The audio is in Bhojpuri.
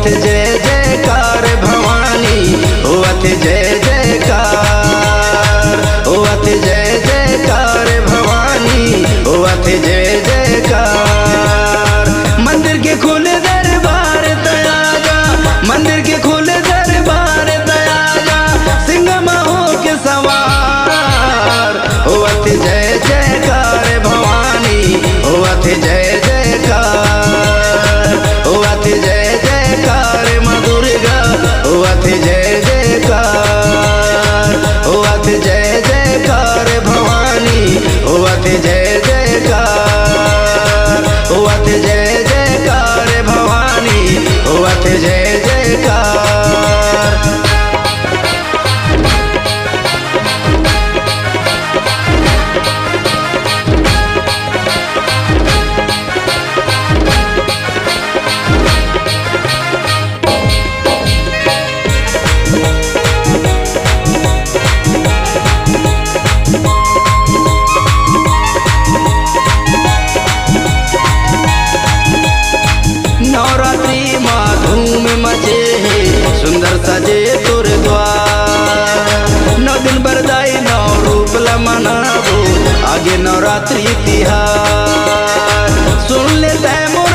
जय जयकार भवानी, होवत जय जयकार, होवत जय जयकार भवानी, होवत जय जयकार। मंदिर के खुले दरबार दयागा, मंदिर के खुले दरबार दयागा, सिंह महो के सवार, होवत जय जयकार भवानी, होवत जय जयकार, होवत जय जयकार माँ दुर्गा, होवत जय जयकार, होवत जय जयकार भवानी, होवत जय जयकार, होवत जय जयकार भवानी, होवत जय जयकार। नवरात्रि माँ धूम मचे है, सुंदर सजे तोर द्वार। 9 दिन बरदाई 9 रूप मनाबो, आगे नवरात्रि तिहार। सुन ले तैमो